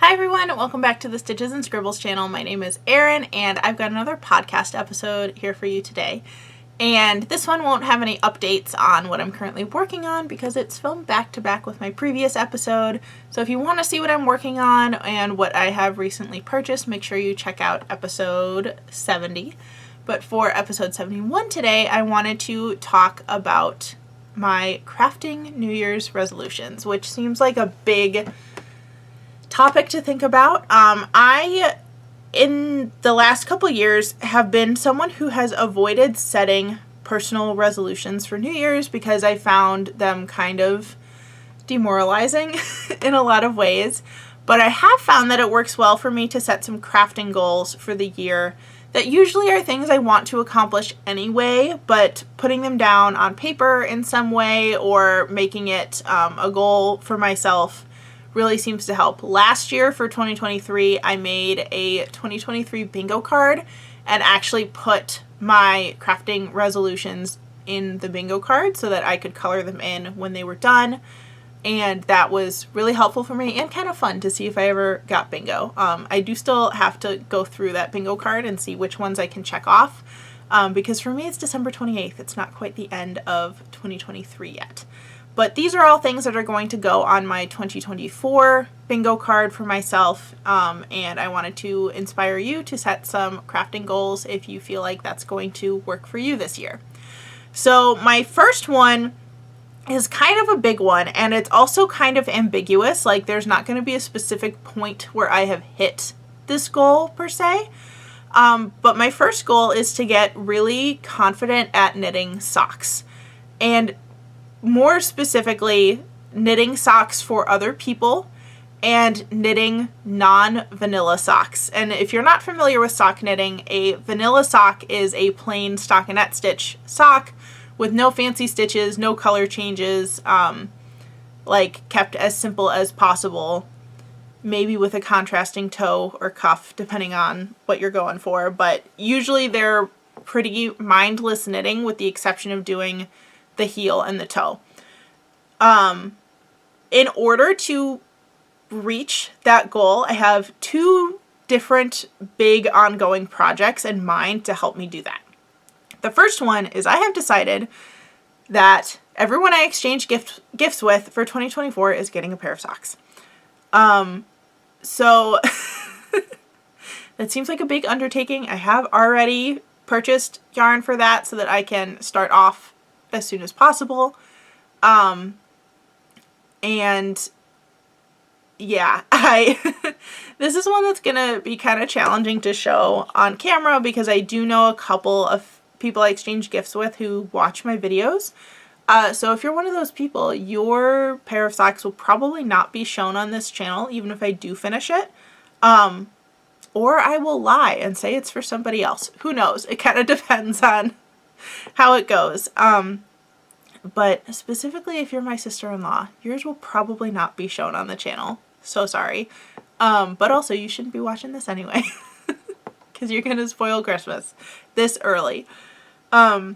Hi everyone, welcome back to the Stitches and Scribbles channel. My name is Erin and I've got another podcast episode here for you today. And this one won't have any updates on what I'm currently working on because it's filmed back to back with my previous episode. So if you want to see what I'm working on and what I have recently purchased, make sure you check out episode 70. But for episode 71 today, I wanted to talk about my crafting New Year's resolutions, which seems like a big topic to think about. I, in the last couple years, have been someone who has avoided setting personal resolutions for New Year's because I found them kind of demoralizing in a lot of ways. But I have found that it works well for me to set some crafting goals for the year that usually are things I want to accomplish anyway, but putting them down on paper in some way or making it a goal for myself really seems to help. Last year for 2023, I made a 2023 bingo card and actually put my crafting resolutions in the bingo card so that I could color them in when they were done. And that was really helpful for me and kind of fun to see if I ever got bingo. I do still have to go through that bingo card and see which ones I can check off because for me it's December 28th. It's not quite the end of 2023 yet. But these are all things that are going to go on my 2024 bingo card for myself, and I wanted to inspire you to set some crafting goals if you feel like that's going to work for you this year. So my first one is kind of a big one, and it's also kind of ambiguous. Like, there's not going to be a specific point where I have hit this goal per se, but my first goal is to get really confident at knitting socks. And more specifically, knitting socks for other people and knitting non-vanilla socks. And if you're not familiar with sock knitting, a vanilla sock is a plain stockinette stitch sock with no fancy stitches, no color changes, like kept as simple as possible, maybe with a contrasting toe or cuff, depending on what you're going for. But usually they're pretty mindless knitting with the exception of doing the heel and the toe. In order to reach that goal, I have two different big ongoing projects in mind to help me do that. The first one is I have decided that everyone I exchange gifts with for 2024 is getting a pair of socks. So that seems like a big undertaking. I have already purchased yarn for that so that I can start off as soon as possible. And yeah, this is one that's gonna be kind of challenging to show on camera because I do know a couple of people I exchange gifts with who watch my videos. So if you're one of those people, your pair of socks will probably not be shown on this channel, even if I do finish it. Or I will lie and say it's for somebody else. Who knows? It kind of depends on how it goes. But specifically if you're my sister-in-law, yours will probably not be shown on the channel. So sorry. But also you shouldn't be watching this anyway. Because you're going to spoil Christmas this early. So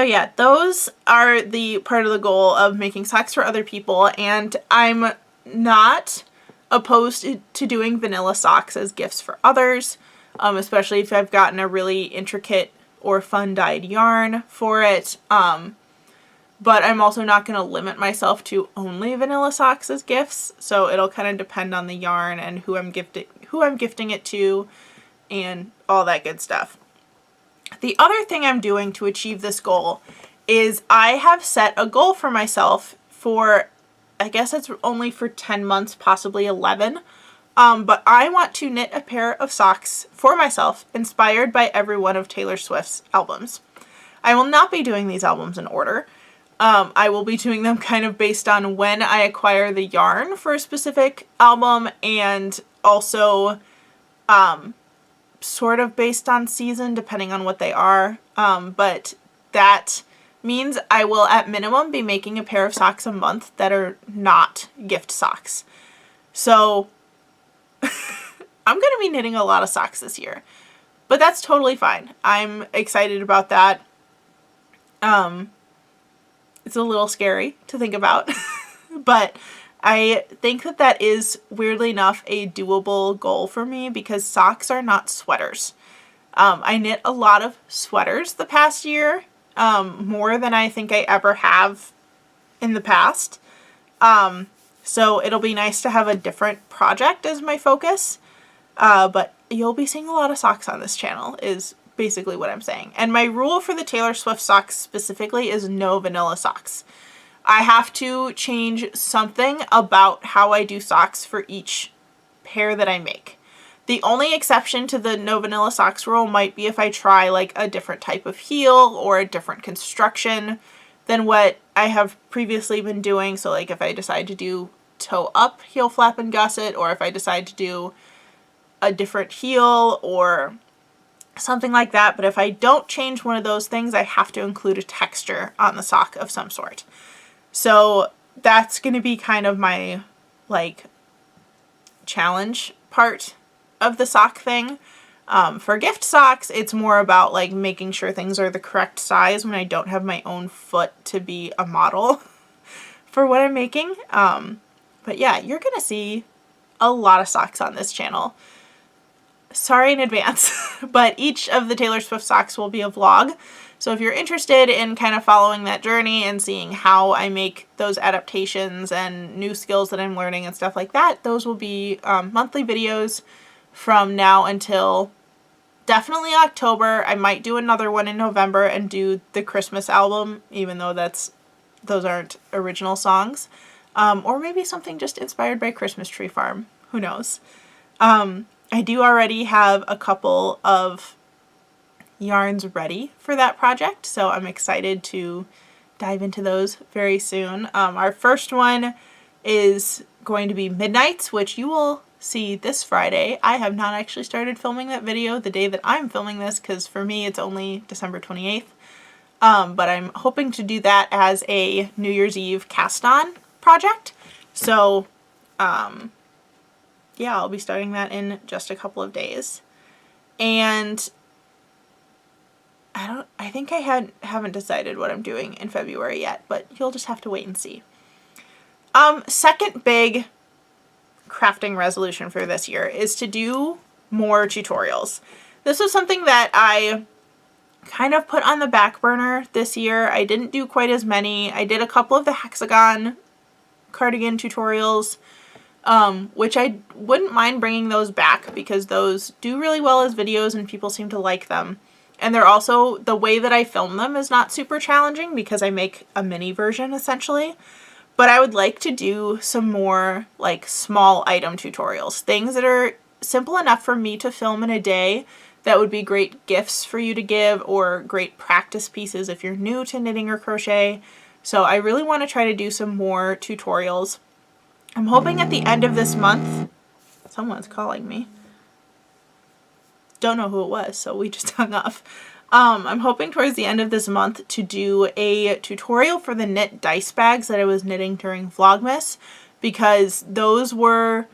yeah, those are the part of the goal of making socks for other people. And I'm not opposed to doing vanilla socks as gifts for others. Especially if I've gotten a really intricate or fun dyed yarn for it. But I'm also not going to limit myself to only vanilla socks as gifts. So it'll kind of depend on the yarn and who I'm gifting it to and all that good stuff. The other thing I'm doing to achieve this goal is I have set a goal for myself for, I guess it's only for 10 months, possibly 11. But I want to knit a pair of socks for myself inspired by every one of Taylor Swift's albums. I will not be doing these albums in order. I will be doing them kind of based on when I acquire the yarn for a specific album and also sort of based on season depending on what they are. But that means I will at minimum be making a pair of socks a month that are not gift socks. So I'm going to be knitting a lot of socks this year, but that's totally fine. I'm excited about that. It's a little scary to think about, but I think that that is, weirdly enough, a doable goal for me because socks are not sweaters. I knit a lot of sweaters the past year, more than I think I ever have in the past. So it'll be nice to have a different project as my focus. But you'll be seeing a lot of socks on this channel is basically what I'm saying. And my rule for the Taylor Swift socks specifically is no vanilla socks. I have to change something about how I do socks for each pair that I make. The only exception to the no vanilla socks rule might be if I try like a different type of heel or a different construction than what I have previously been doing. So like if I decide to do toe up heel flap and gusset, or if I decide to do a different heel or something like that. But if I don't change one of those things, I have to include a texture on the sock of some sort. So that's going to be kind of my like challenge part of the sock thing. For gift socks, it's more about like making sure things are the correct size when I don't have my own foot to be a model for what I'm making. But yeah, you're going to see a lot of socks on this channel. Sorry in advance, but each of the Taylor Swift socks will be a vlog. So if you're interested in kind of following that journey and seeing how I make those adaptations and new skills that I'm learning and stuff like that, those will be monthly videos from now until definitely October. I might do another one in November and do the Christmas album, even though those aren't original songs. Or maybe something just inspired by Christmas Tree Farm. Who knows? I do already have a couple of yarns ready for that project, so I'm excited to dive into those very soon. Our first one is going to be Midnights, which you will see this Friday. I have not actually started filming that video the day that I'm filming this, because for me it's only December 28th. But I'm hoping to do that as a New Year's Eve cast-on project. So, yeah, I'll be starting that in just a couple of days. And I think I haven't decided what I'm doing in February yet, but you'll just have to wait and see. Second big crafting resolution for this year is to do more tutorials. This was something that I kind of put on the back burner this year. I didn't do quite as many. I did a couple of the hexagon cardigan tutorials, which I wouldn't mind bringing those back because those do really well as videos and people seem to like them. And they're also, the way that I film them is not super challenging because I make a mini version essentially. But I would like to do some more like small item tutorials, things that are simple enough for me to film in a day that would be great gifts for you to give or great practice pieces if you're new to knitting or crochet. So I really want to try to do some more tutorials. I'm hoping at the end of this month, someone's calling me. Don't know who it was, so we just hung up. I'm hoping towards the end of this month to do a tutorial for the knit dice bags that I was knitting during Vlogmas, because those were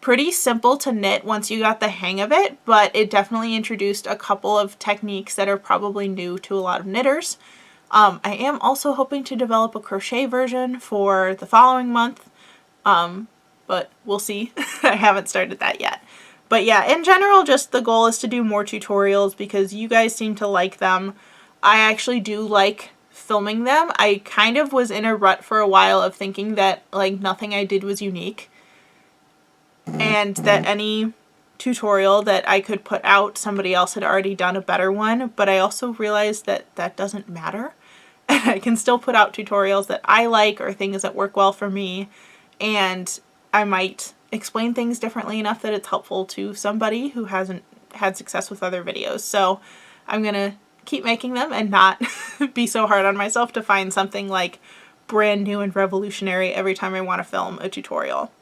pretty simple to knit once you got the hang of it, but it definitely introduced a couple of techniques that are probably new to a lot of knitters. I am also hoping to develop a crochet version for the following month, but we'll see. I haven't started that yet. But yeah, in general, just the goal is to do more tutorials because you guys seem to like them. I actually do like filming them. I kind of was in a rut for a while of thinking that like nothing I did was unique and that any tutorial that I could put out, somebody else had already done a better one. But I also realized that that doesn't matter. And I can still put out tutorials that I like or things that work well for me. And I might explain things differently enough that it's helpful to somebody who hasn't had success with other videos. So I'm gonna keep making them and not be so hard on myself to find something like brand new and revolutionary every time I want to film a tutorial.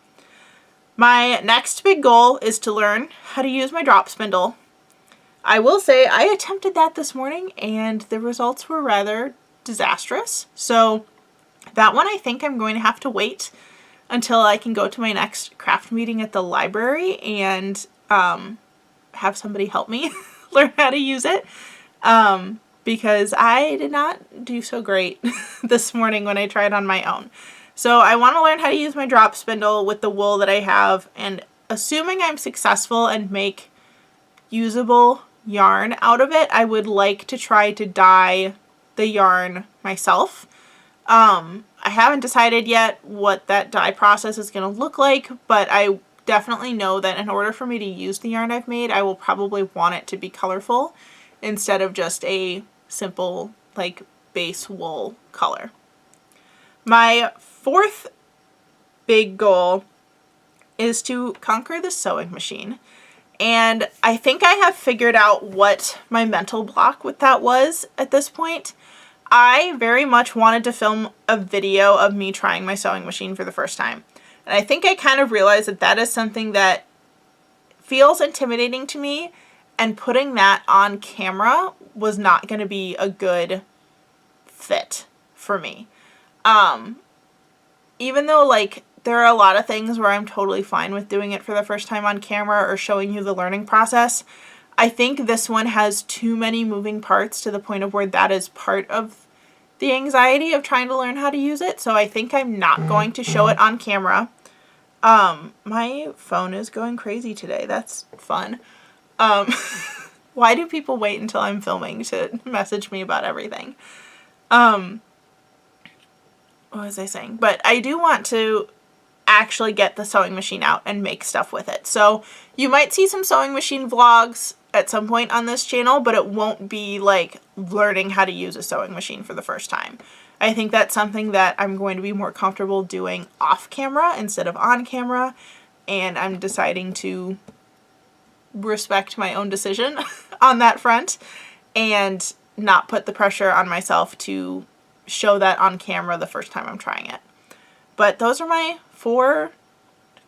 My next big goal is to learn how to use my drop spindle. I will say I attempted that this morning and the results were rather disastrous. So that one I think I'm going to have to wait until I can go to my next craft meeting at the library and have somebody help me learn how to use it, because I did not do so great this morning when I tried on my own. So I want to learn how to use my drop spindle with the wool that I have, and assuming I'm successful and make usable yarn out of it, I would like to try to dye the yarn myself. I haven't decided yet what that dye process is going to look like, but I definitely know that in order for me to use the yarn I've made, I will probably want it to be colorful instead of just a simple like base wool color. My fourth big goal is to conquer the sewing machine. And I think I have figured out what my mental block with that was at this point. I very much wanted to film a video of me trying my sewing machine for the first time. And I think I kind of realized that that is something that feels intimidating to me, and putting that on camera was not going to be a good fit for me. Even though like there are a lot of things where I'm totally fine with doing it for the first time on camera or showing you the learning process, I think this one has too many moving parts to the point of where that is part of the anxiety of trying to learn how to use it. So I think I'm not going to show it on camera. My phone is going crazy today. That's fun. Why do people wait until I'm filming to message me about everything? What was I saying? But I do want to actually get the sewing machine out and make stuff with it. So you might see some sewing machine vlogs at some point on this channel, but it won't be like learning how to use a sewing machine for the first time. I think that's something that I'm going to be more comfortable doing off camera instead of on camera, and I'm deciding to respect my own decision on that front and not put the pressure on myself to show that on camera the first time I'm trying it. But those are my 4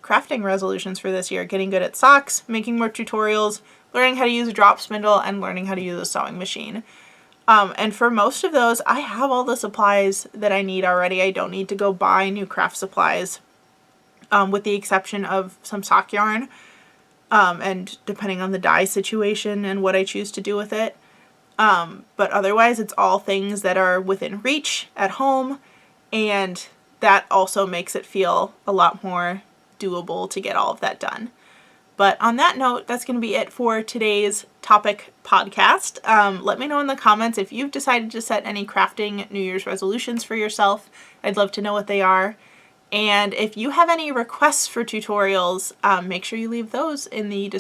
crafting resolutions for this year: getting good at socks, making more tutorials, learning how to use a drop spindle, and learning how to use a sewing machine. And for most of those, I have all the supplies that I need already. I don't need to go buy new craft supplies, with the exception of some sock yarn, and depending on the dye situation and what I choose to do with it. But otherwise, it's all things that are within reach at home, and that also makes it feel a lot more doable to get all of that done. But on that note, that's going to be it for today's topic podcast. Let me know in the comments if you've decided to set any crafting New Year's resolutions for yourself. I'd love to know what they are. And if you have any requests for tutorials, make sure you leave those in the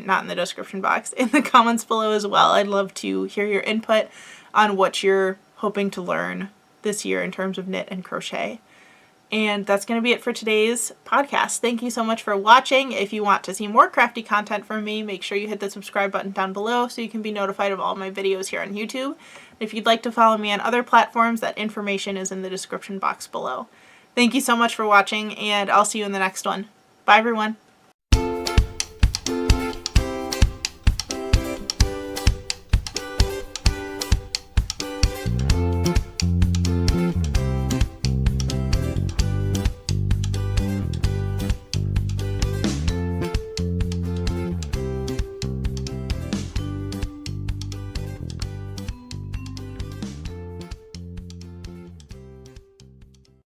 not in the description box, in the comments below as well. I'd love to hear your input on what you're hoping to learn this year in terms of knit and crochet. And that's going to be it for today's podcast. Thank you so much for watching. If you want to see more crafty content from me, make sure you hit the subscribe button down below so you can be notified of all my videos here on YouTube. If you'd like to follow me on other platforms, that information is in the description box below. Thank you so much for watching, and I'll see you in the next one. Bye, everyone.